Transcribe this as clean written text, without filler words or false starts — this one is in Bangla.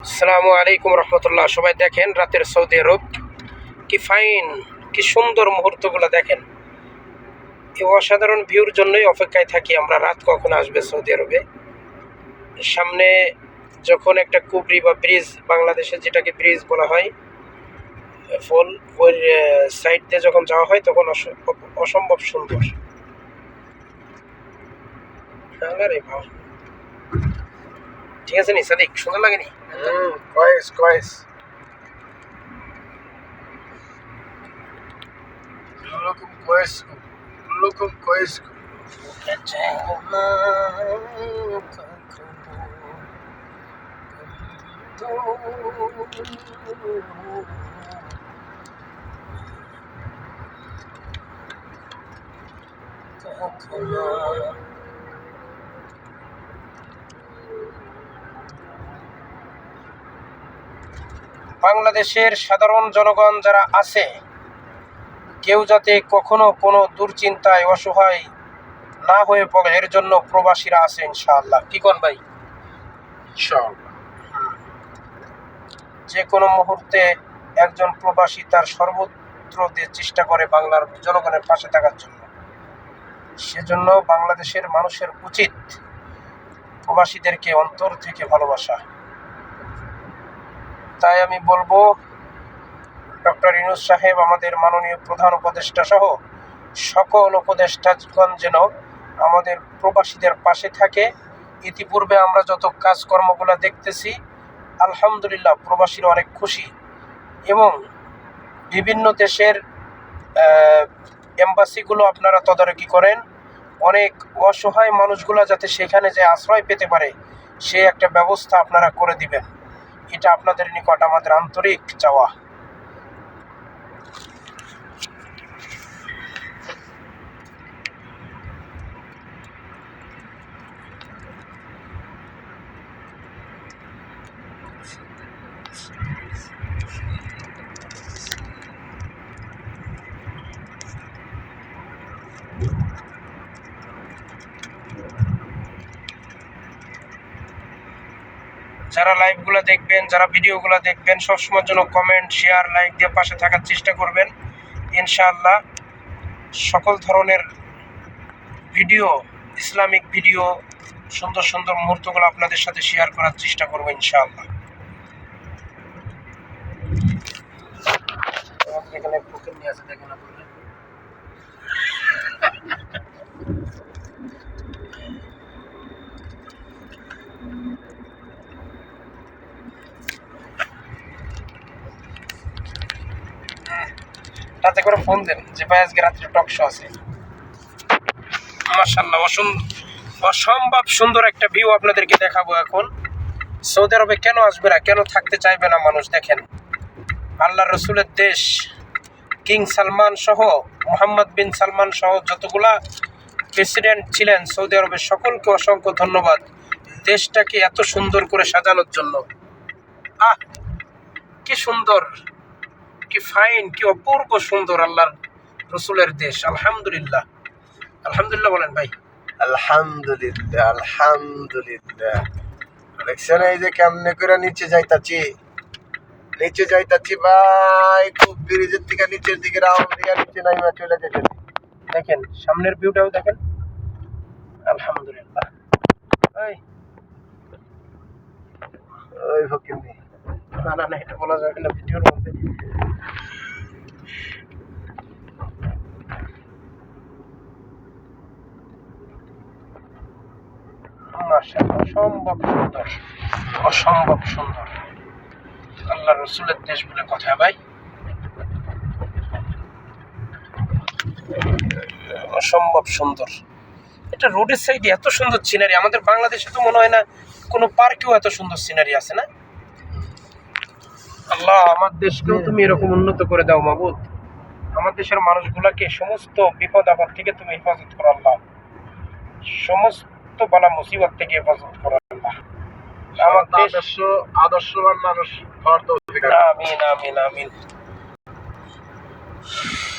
আসসালামু আলাইকুম রহমতুল্লাহ। সবাই দেখেন রাতের সৌদি আরব কি ফাইন, কি সুন্দর মুহূর্তগুলো দেখেন। এই অসাধারণ ভিউর জন্যই অপেক্ষায় থাকি আমরা, রাত কখন আসবে সৌদি আরবে। সামনে যখন একটা কুবরি বা ব্রিজ, বাংলাদেশে যেটাকে ব্রিজ বলা হয়, ফল, ওই সাইড দিয়ে যখন যাওয়া হয় তখন অসম্ভব সুন্দর। ঠিক আছে নি সাদিক, সুন্দর লাগেনি? كويس كويس. كلكم كويسكم كلكم كويسكم. বাংলাদেশের সাধারণ জনগণ যারা আছে, কেউ যাতে কখনো কোনো দুশ্চিন্তায় অসহায় না হয়ে পড়ে, এর জন্য প্রবাসীরা আছে ইনশাআল্লাহ। কি কোন ভাই? ইনশাআল্লাহ। যে কোনো মুহূর্তে একজন প্রবাসী তার সর্বত্র দিয়ে চেষ্টা করে বাংলার জনগণের পাশে থাকার জন্য। সেজন্য বাংলাদেশের মানুষের উচিত প্রবাসীদেরকে অন্তর থেকে ভালোবাসা। তাই আমি বলবো, ডক্টর ইউনূস সাহেব, আমাদের মাননীয় প্রধান উপদেষ্টা সহ সকল উপদেষ্টাগণ যেন আমাদের প্রবাসীদের পাশে থাকে। ইতিপূর্বে আমরা যত কাজকর্মগুলো দেখতেছি, আলহামদুলিল্লাহ প্রবাসীরা অনেক খুশি, এবং বিভিন্ন দেশের এম্বাসিগুলো আপনারা তদারকি করেন, অনেক অসহায় মানুষগুলো যাতে সেখানে যে আশ্রয় পেতে পারে সে একটা ব্যবস্থা আপনারা করে দিবেন। এটা আপনাদের নিকট আমাদের আন্তরিক চাওয়া। যারা লাইভগুলো দেখবেন, যারা ভিডিওগুলো দেখবেন, সবসময়ের জন্য কমেন্ট, শেয়ার, লাইক দিয়ে পাশে থাকার চেষ্টা করবেন। ইনশাআল্লাহ সকল ধরনের ভিডিও, ইসলামিক ভিডিও, সুন্দর সুন্দর মুহূর্তগুলো আপনাদের সাথে শেয়ার করার চেষ্টা করবো ইনশাআল্লাহ। এখানে পুকুর নিয়ে আছে, দেখুন আপনারা। রাতে করে ফোন দেন যে ভাই আজকে রাত্রে টক শো আছে। মাশাআল্লাহ, অসম্ভব সুন্দর একটা ভিউ আপনাদেরকে দেখাবো এখন। সৌদি আরবে কেন আসবে না, কেন থাকতে চাইবে না মানুষ? দেখেন, আল্লাহ রসুলের দেশ, কিং সালমান সহ, মোহাম্মদ বিন সালমান সহ যতগুলা প্রেসিডেন্ট ছিলেন সৌদি আরবের, সকলকে অসংখ্য ধন্যবাদ দেশটাকে এত সুন্দর করে সাজানোর জন্য। কি সুন্দর, কি ফাইন, কি অপূর্ব সুন্দর আল্লাহর রসুলের দেশ। আলহামদুলিল্লাহ, আলহামদুলিল্লাহ বলেন ভাই। আলহামদুলিল্লাহ আলহামদুলিল্লাহ। দেখছেন এই যে কেমনে করে নিচে যাইতাছি ভাই, খুব ব্রিজের থেকে নিচের দিকে রাউন্ড দিয়ে নিচে নাইমা চলে যেতে। দেখেন সামনের ভিউটাও দেখেন। আলহামদুলিল্লাহ। ওই ফকির না, এটা বলা যাবে না ভিডিওর মধ্যে। অসম্ভব সুন্দর, অসম্ভব সুন্দর আল্লাহ রসুলের দেশ বলে কথা ভাই। অসম্ভব সুন্দর। এটা রোডের সাইডে এত সুন্দর সিনারি, আমাদের বাংলাদেশে তো মনে হয় না কোনো পার্কেও এত সুন্দর সিনারি আছে না? আল্লাহ, আমার দেশকেও তুমি এরকম উন্নত করে দাও মাবুদ। আমার দেশের মানুষগুলাকে সমস্ত বিপদ আপদ থেকে তুমি হেফাজত করো আল্লাহ, সমস্ত বালা মুসিবত থেকে হেফাজত করো আল্লাহ। আমার দেশ আদর্শবান মানুষ হওয়ার তৌফিক। আমিন আমিন আমিন।